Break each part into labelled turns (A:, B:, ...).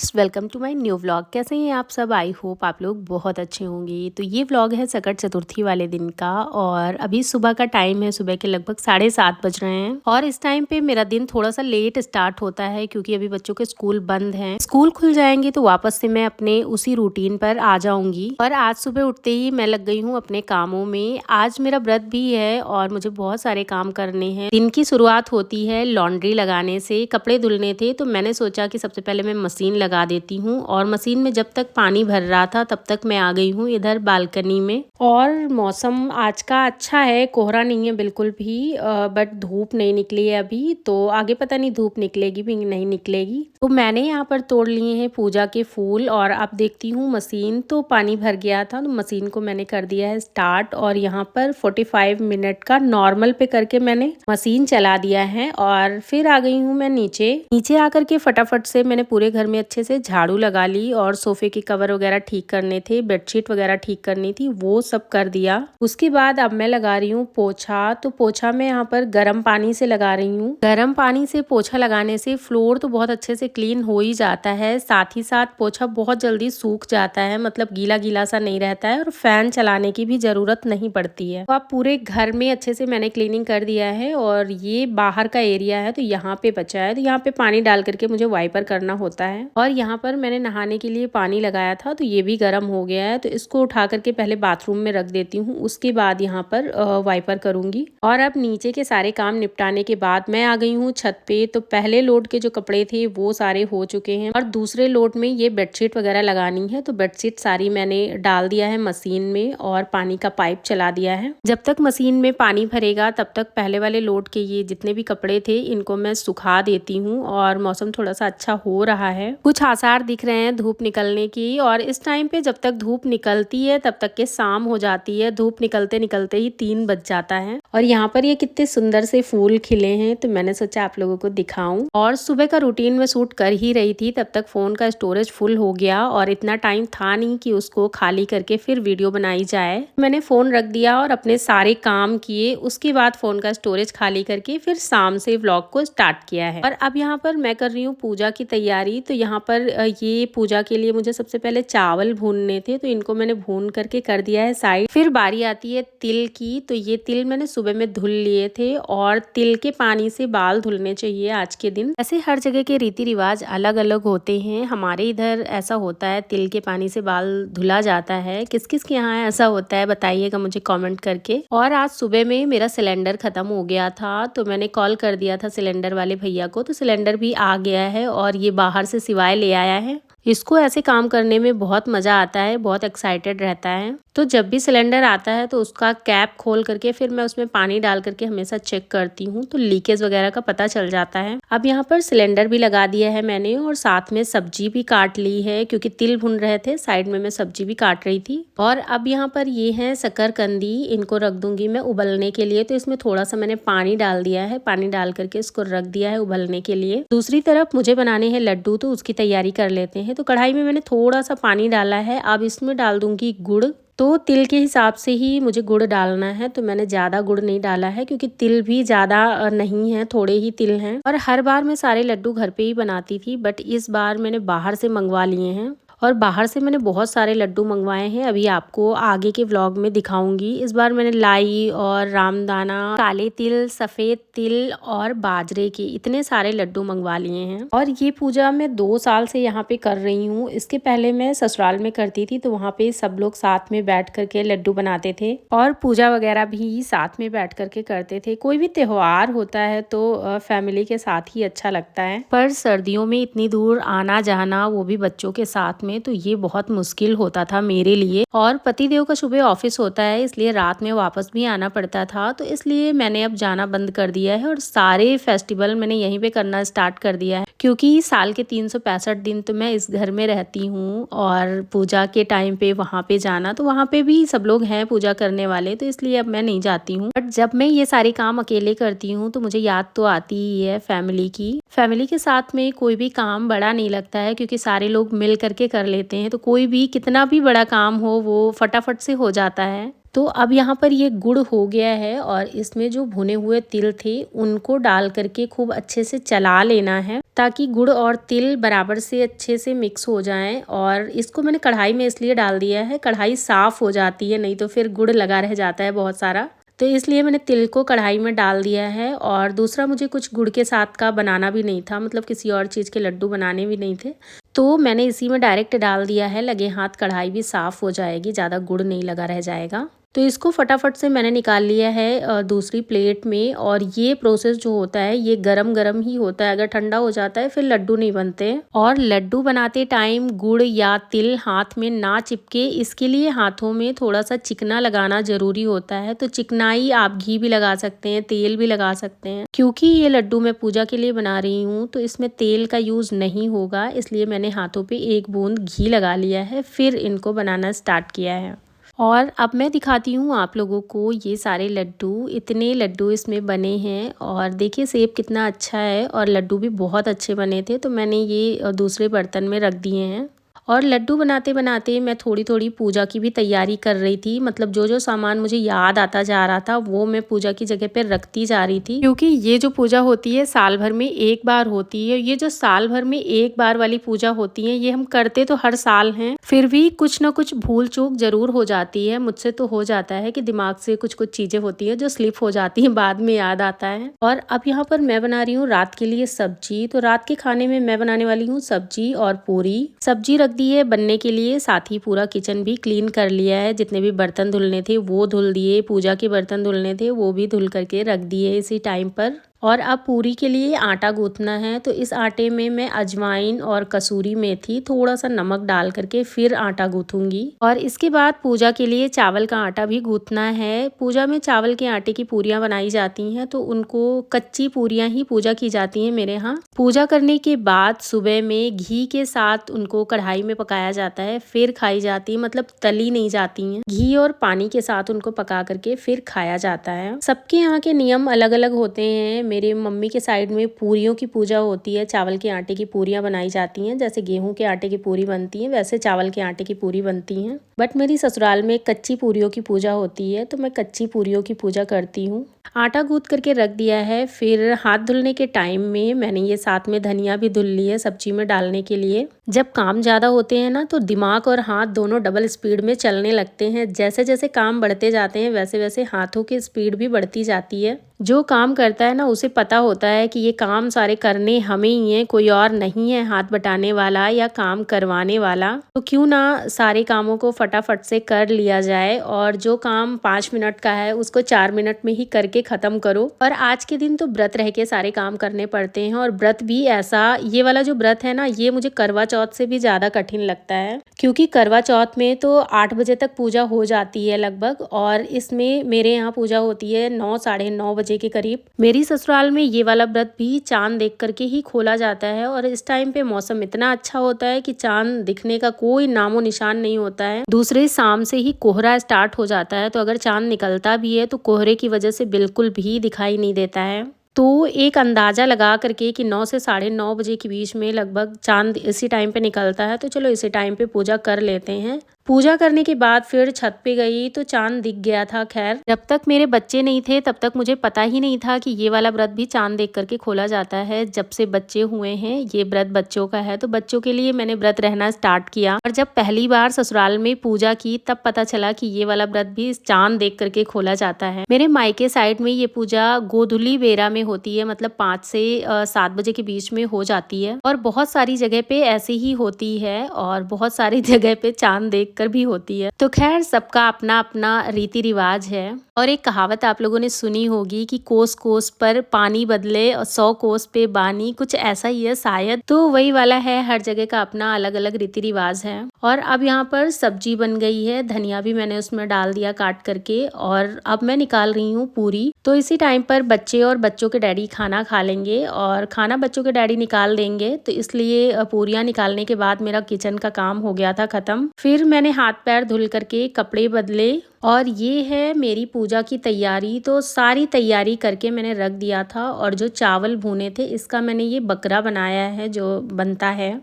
A: Friends, welcome to my new vlog. कैसे हैं आप सब? आई होप आप लोग बहुत अच्छे होंगे। तो ये व्लॉग है सकट चतुर्थी वाले दिन का और अभी सुबह का टाइम है। सुबह के लगभग 7:30 बज रहे हैं और इस टाइम पे मेरा दिन थोड़ा सा लेट स्टार्ट होता है क्योंकि अभी बच्चों के स्कूल बंद हैं। स्कूल खुल जाएंगे तो वापस से मैं अपने उसी रूटीन पर आ जाऊंगी। और आज सुबह उठते ही मैं लग गई हूँ अपने कामों में। आज मेरा व्रत भी है और मुझे बहुत सारे काम करने हैं। दिन की शुरुआत होती है लॉन्ड्री लगाने से। कपड़े धुलने थे तो मैंने सोचा कि सबसे पहले मैं मशीन लगा देती हूँ और मशीन में जब तक पानी भर रहा था तब तक मैं आ गई हूँ इधर बालकनी में। और मौसम आज का अच्छा है, कोहरा नहीं है बिल्कुल भी, बट धूप नहीं निकली है अभी। तो आगे पता नहीं धूप निकलेगी भी नहीं निकलेगी। तो मैंने यहाँ पर तोड़ लिए हैं पूजा के फूल और अब देखती हूँ मशीन तो पानी भर गया था तो मशीन को मैंने कर दिया है स्टार्ट। और यहाँ पर 45 मिनट का नॉर्मल पे करके मैंने मशीन चला दिया है और फिर आ गई हूँ मैं नीचे आकर के फटाफट से मैंने पूरे घर में अच्छे से झाड़ू लगा ली और सोफे के कवर वगैरह ठीक करने थे, बेडशीट वगैरह ठीक करनी थी, वो सब कर दिया। उसके बाद अब मैं लगा रही हूँ पोछा। तो पोछा मैं यहाँ पर गर्म पानी से लगा रही हूँ। गर्म पानी से पोछा लगाने से फ्लोर तो बहुत अच्छे से क्लीन हो ही जाता है, साथ ही साथ पोछा बहुत जल्दी सूख जाता है, मतलब गीला गीला सा नहीं रहता है और फैन चलाने की भी जरूरत नहीं पड़ती है। तो अब पूरे घर में अच्छे से मैंने क्लीनिंग कर दिया है और ये बाहर का एरिया है तो यहाँ पे बचा है, तो यहाँ पे पानी डाल करके मुझे वाइपर करना होता है। और यहाँ पर मैंने नहाने के लिए पानी लगाया था तो ये भी गर्म हो गया है, तो इसको उठा करके पहले बाथरूम में रख देती हूँ, उसके बाद यहाँ पर वाइपर करूंगी। और अब नीचे के सारे काम निपटाने के बाद मैं आ गई हूँ छत पे। तो पहले लोड के जो कपड़े थे वो सारे हो चुके हैं और दूसरे लोड में ये बेडशीट वगैरह लगानी है, तो बेडशीट सारी मैंने डाल दिया है मशीन में और पानी का पाइप चला दिया है। जब तक मशीन में पानी भरेगा तब तक पहले वाले लोड के ये जितने भी कपड़े थे इनको मैं सुखा देती हूँ। और मौसम थोड़ा सा अच्छा हो रहा है, कुछ आसार दिख रहे हैं धूप निकलने की। और इस टाइम पे जब तक धूप निकलती है तब तक के शाम हो जाती है। धूप निकलते निकलते ही 3 बज जाता है। और यहाँ पर ये कितने सुंदर से फूल खिले हैं तो मैंने सोचा आप लोगों को दिखाऊं। और सुबह का रूटीन में शूट कर ही रही थी तब तक फोन का स्टोरेज फुल हो गया और इतना टाइम था नहीं कि उसको खाली करके फिर वीडियो बनाई जाए। मैंने फोन रख दिया और अपने सारे काम किए, उसके बाद फोन का स्टोरेज खाली करके फिर शाम से व्लॉग को स्टार्ट किया है। और अब यहाँ पर मैं कर रही हूँ पूजा की तैयारी। तो यहाँ पर ये पूजा के लिए मुझे सबसे पहले चावल भूनने थे तो इनको मैंने भून करके कर दिया है साइड। फिर बारी आती है तिल की। तो ये तिल मैंने सुबह में धुल लिए थे और तिल के पानी से बाल धुलने चाहिए आज के दिन। ऐसे हर जगह के रीति रिवाज अलग अलग होते हैं। हमारे इधर ऐसा होता है तिल के पानी से बाल धुला जाता है। किस किस के यहाँ ऐसा होता है बताइएगा मुझे कमेंट करके। और आज सुबह में मेरा सिलेंडर खत्म हो गया था तो मैंने कॉल कर दिया था सिलेंडर वाले भैया को, तो सिलेंडर भी आ गया है और ये बाहर से सिवाय ले आया है। इसको ऐसे काम करने में बहुत मजा आता है, बहुत एक्साइटेड रहता है। तो जब भी सिलेंडर आता है तो उसका कैप खोल करके फिर मैं उसमें पानी डाल करके हमेशा चेक करती हूँ, तो लीकेज वगैरह का पता चल जाता है। अब यहाँ पर सिलेंडर भी लगा दिया है मैंने और साथ में सब्जी भी काट ली है क्योंकि तिल भुन रहे थे, साइड में मैं सब्जी भी काट रही थी। और अब यहाँ पर ये है शकरकंदी, इनको रख दूंगी मैं उबलने के लिए। तो इसमें थोड़ा सा मैंने पानी डाल दिया है, पानी डाल करके इसको रख दिया है उबलने के लिए। दूसरी तरफ मुझे बनाने हैं लड्डू, तो उसकी तैयारी कर लेते हैं। तो कढ़ाई में मैंने थोड़ा सा पानी डाला है, अब इसमें डाल दूंगी गुड़। तो तिल के हिसाब से ही मुझे गुड़ डालना है, तो मैंने ज़्यादा गुड़ नहीं डाला है क्योंकि तिल भी ज़्यादा नहीं है, थोड़े ही तिल हैं। और हर बार मैं सारे लड्डू घर पे ही बनाती थी बट इस बार मैंने बाहर से मंगवा लिए हैं और बाहर से मैंने बहुत सारे लड्डू मंगवाए हैं, अभी आपको आगे के व्लॉग में दिखाऊंगी। इस बार मैंने लाई और रामदाना, काले तिल, सफ़ेद तिल और बाजरे के इतने सारे लड्डू मंगवा लिए हैं। और ये पूजा मैं 2 साल से यहाँ पे कर रही हूँ। इसके पहले मैं ससुराल में करती थी तो वहाँ पे सब लोग साथ में बैठ करके लड्डू बनाते थे और पूजा वगैरह भी साथ में बैठ करके करते थे। कोई भी त्योहार होता है तो फैमिली के साथ ही अच्छा लगता है, पर सर्दियों में इतनी दूर आना जाना, वो भी बच्चों के साथ में, तो ये बहुत मुश्किल होता था मेरे लिए। और पतिदेव का सुबह ऑफिस होता है इसलिए रात में वापस भी आना पड़ता था, तो इसलिए मैंने अब जाना बंद कर दिया है और सारे फेस्टिवल मैंने यहीं पे करना स्टार्ट कर दिया है क्योंकि साल के 365 दिन तो मैं इस घर में रहती हूँ और पूजा के टाइम पे वहाँ पे जाना, तो वहाँ पे भी सब लोग हैं पूजा करने वाले, तो इसलिए अब मैं नहीं जाती हूँ। बट जब मैं ये सारे काम अकेले करती हूँ तो मुझे याद तो आती ही है फैमिली की। फैमिली के साथ में कोई भी काम बड़ा नहीं लगता है क्योंकि सारे लोग मिल करके कर लेते हैं, तो कोई भी कितना भी बड़ा काम हो वो फटाफट से हो जाता है। तो अब यहाँ पर ये गुड़ हो गया है और इसमें जो भुने हुए तिल थे उनको डाल करके खूब अच्छे से चला लेना है ताकि गुड़ और तिल बराबर से अच्छे से मिक्स हो जाएं। और इसको मैंने कढ़ाई में इसलिए डाल दिया है, कढ़ाई साफ हो जाती है, नहीं तो फिर गुड़ लगा रह जाता है बहुत सारा, तो इसलिए मैंने तिल को कढ़ाई में डाल दिया है। और दूसरा मुझे कुछ गुड़ के साथ का बनाना भी नहीं था, मतलब किसी और चीज़ के लड्डू बनाने भी नहीं थे, तो मैंने इसी में डायरेक्ट डाल दिया है। लगे हाथ कढ़ाई भी साफ़ हो जाएगी, ज़्यादा गुड़ नहीं लगा रह जाएगा। तो इसको फटाफट से मैंने निकाल लिया है दूसरी प्लेट में। और ये प्रोसेस जो होता है ये गरम गरम ही होता है, अगर ठंडा हो जाता है फिर लड्डू नहीं बनते। और लड्डू बनाते टाइम गुड़ या तिल हाथ में ना चिपके, इसके लिए हाथों में थोड़ा सा चिकना लगाना जरूरी होता है। तो चिकनाई आप घी भी लगा सकते हैं, तेल भी लगा सकते हैं। क्योंकि ये लड्डू मैं पूजा के लिए बना रही हूँ तो इसमें तेल का यूज़ नहीं होगा, इसलिए मैंने हाथों पे एक बूंद घी लगा लिया है, फिर इनको बनाना स्टार्ट किया है। और अब मैं दिखाती हूँ आप लोगों को ये सारे लड्डू, इतने लड्डू इसमें बने हैं और देखिए सेब कितना अच्छा है और लड्डू भी बहुत अच्छे बने थे। तो मैंने ये दूसरे बर्तन में रख दिए हैं। और लड्डू बनाते बनाते मैं थोड़ी थोड़ी पूजा की भी तैयारी कर रही थी, मतलब जो जो सामान मुझे याद आता जा रहा था वो मैं पूजा की जगह पे रखती जा रही थी। क्योंकि ये जो पूजा होती है साल भर में एक बार होती है, ये जो साल भर में एक बार वाली पूजा होती है ये हम करते तो हर साल हैं, फिर भी कुछ ना कुछ भूल चूक जरूर हो जाती है। मुझसे तो हो जाता है कि दिमाग से कुछ कुछ चीजें होती है जो स्लिप हो जाती है, बाद में याद आता है। और अब यहाँ पर मैं बना रही हूँ रात के लिए सब्जी। तो रात के खाने में मैं बनाने वाली हूँ सब्जी और पूरी। सब्जी रख दी है बनने के लिए, साथ ही पूरा किचन भी क्लीन कर लिया है। जितने भी बर्तन धुलने थे वो धुल दिए, पूजा के बर्तन धुलने थे वो भी धुल करके रख दिए इसी टाइम पर। और अब पूरी के लिए आटा गूंथना है। तो इस आटे में मैं अजवाइन और कसूरी मेथी, थोड़ा सा नमक डाल करके फिर आटा गूंथूंगी। और इसके बाद पूजा के लिए चावल का आटा भी गूंथना है। पूजा में चावल के आटे की पूरियां बनाई जाती हैं, तो उनको कच्ची पूरियां ही पूजा की जाती हैं मेरे यहाँ। पूजा करने के बाद सुबह में घी के साथ उनको कढ़ाई में पकाया जाता है, फिर खाई जाती है, मतलब तली नहीं जाती हैं। घी और पानी के साथ उनको पका करके फिर खाया जाता है। सबके यहाँ के नियम अलग अलग होते हैं। मेरे मम्मी के साइड में पूरियों की पूजा होती है, चावल के आटे की पूरियां बनाई जाती हैं। जैसे गेहूं के आटे की पूरी बनती है वैसे चावल के आटे की पूरी बनती हैं। बट मेरी ससुराल में कच्ची पूरियों की पूजा होती है, तो मैं कच्ची पूरियों की पूजा करती हूँ। आटा गूंथ करके रख दिया है। फिर हाथ धुलने के टाइम में मैंने ये साथ में धनिया भी धुल ली है सब्जी में डालने के लिए। जब काम ज़्यादा होते हैं ना तो दिमाग और हाथ दोनों डबल स्पीड में चलने लगते हैं। जैसे जैसे काम बढ़ते जाते हैं वैसे वैसे हाथों की स्पीड भी बढ़ती जाती है। जो काम करता है ना उसे पता होता है कि ये काम सारे करने हमें ही हैं, कोई और नहीं है हाथ बटाने वाला या काम करवाने वाला। तो क्यों ना सारे कामों को फटाफट से कर लिया जाए और जो काम 5 मिनट का है उसको 4 मिनट में ही करके खत्म करो। और आज के दिन तो व्रत रह के सारे काम करने पड़ते हैं। और व्रत भी ऐसा, ये वाला जो व्रत है ना ये मुझे करवा चौथ से भी ज्यादा कठिन लगता है, क्योंकि करवा चौथ में तो 8 बजे तक पूजा हो जाती है लगभग, और इसमें मेरे यहाँ पूजा होती है 9 साढ़े 9 बजे के करीब। मेरी ससुराल में ये वाला व्रत भी चांद देख करके ही खोला जाता है। और इस टाइम पे मौसम इतना अच्छा होता है कि चांद दिखने का कोई नामो निशान नहीं होता है। दूसरे शाम से ही कोहरा स्टार्ट हो जाता है, तो अगर चांद निकलता भी है तो कोहरे की वजह से बिल्कुल भी दिखाई नहीं देता है। तो एक अंदाजा लगा करके कि 9 से साढ़े 9 बजे के बीच में लगभग चांद इसी टाइम पे निकलता है, तो चलो इसी टाइम पे पूजा कर लेते हैं। पूजा करने के बाद फिर छत पे गई तो चांद दिख गया था। खैर जब तक मेरे बच्चे नहीं थे तब तक मुझे पता ही नहीं था कि ये वाला व्रत भी चांद देख करके खोला जाता है। जब से बच्चे हुए हैं ये व्रत बच्चों का है, तो बच्चों के लिए मैंने व्रत रहना स्टार्ट किया। और जब पहली बार ससुराल में पूजा की तब पता चला कि ये वाला व्रत भी चांद देख करके खोला जाता है। मेरे मायके साइड में ये पूजा गोधुली बेरा में होती है, मतलब 5 से 7 बजे के बीच में हो जाती है। और बहुत सारी जगह पे ऐसे ही होती है और बहुत सारी जगह पे चांद देख कर भी होती है। तो खैर सबका अपना अपना रीति रिवाज है। और एक कहावत आप लोगों ने सुनी होगी कि कोस कोस पर पानी बदले और 100 कोस पे बानी, कुछ ऐसा ही है शायद। तो वही वाला है, हर जगह का अपना अलग अलग रीति रिवाज है। और अब यहाँ पर सब्जी बन गई है, धनिया भी मैंने उसमें डाल दिया काट करके। और अब मैं निकाल रही हूँ पूरी। तो इसी टाइम पर बच्चे और बच्चों के डैडी खाना खा लेंगे और खाना बच्चों के डैडी निकाल देंगे, तो इसलिए पूरियां निकालने के बाद मेरा किचन का काम हो गया था खत्म। फिर मैंने हाथ पैर धुल करके कपड़े बदले और ये है मेरी पूजा की तैयारी। तो सारी तैयारी करके मैंने रख दिया था। और जो चावल भुने थे इसका मैंने ये बकरा बनाया है जो बनता है।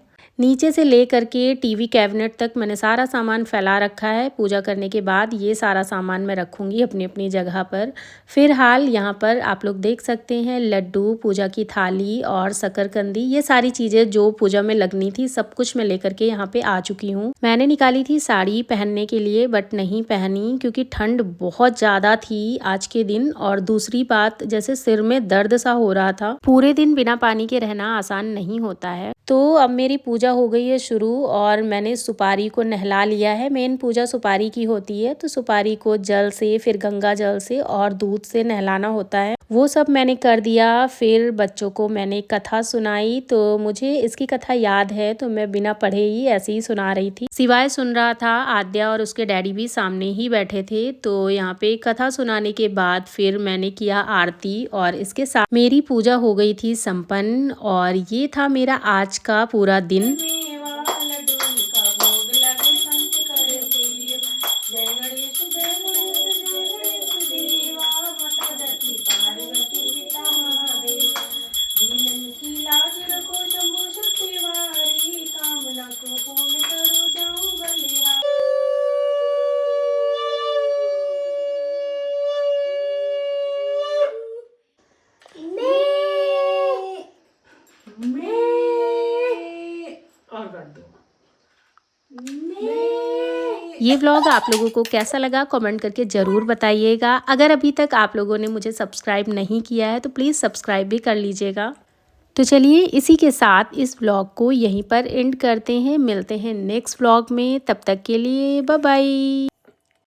A: नीचे से ले करके टीवी कैबिनेट तक मैंने सारा सामान फैला रखा है। पूजा करने के बाद ये सारा सामान मैं रखूँगी अपनी अपनी जगह पर। फिलहाल यहाँ पर आप लोग देख सकते हैं लड्डू, पूजा की थाली और शकरकंदी, ये सारी चीज़ें जो पूजा में लगनी थी सब कुछ मैं लेकर के यहाँ पे आ चुकी हूँ। मैंने निकाली थी साड़ी पहनने के लिए बट नहीं पहनी क्योंकि ठंड बहुत ज़्यादा थी आज के दिन। और दूसरी बात, जैसे सिर में दर्द सा हो रहा था। पूरे दिन बिना पानी के रहना आसान नहीं होता है। तो अब मेरी पूजा हो गई है शुरू और मैंने सुपारी को नहला लिया है। मेन पूजा सुपारी की होती है, तो सुपारी को जल से, फिर गंगा जल से और दूध से नहलाना होता है। वो सब मैंने कर दिया। फिर बच्चों को मैंने कथा सुनाई, तो मुझे इसकी कथा याद है तो मैं बिना पढ़े ही ऐसे ही सुना रही थी। सिवाय सुन रहा था, आद्या और उसके डैडी भी सामने ही बैठे थे। तो यहाँ पे कथा सुनाने के बाद फिर मैंने किया आरती और इसके साथ मेरी पूजा हो गई थी संपन्न। और ये था मेरा आज का पूरा दिन। ये व्लॉग आप लोगों को कैसा लगा कमेंट करके ज़रूर बताइएगा। अगर अभी तक आप लोगों ने मुझे सब्सक्राइब नहीं किया है तो प्लीज़ सब्सक्राइब भी कर लीजिएगा। तो चलिए इसी के साथ इस व्लॉग को यहीं पर एंड करते हैं। मिलते हैं नेक्स्ट व्लॉग में, तब तक के लिए बाय बाय।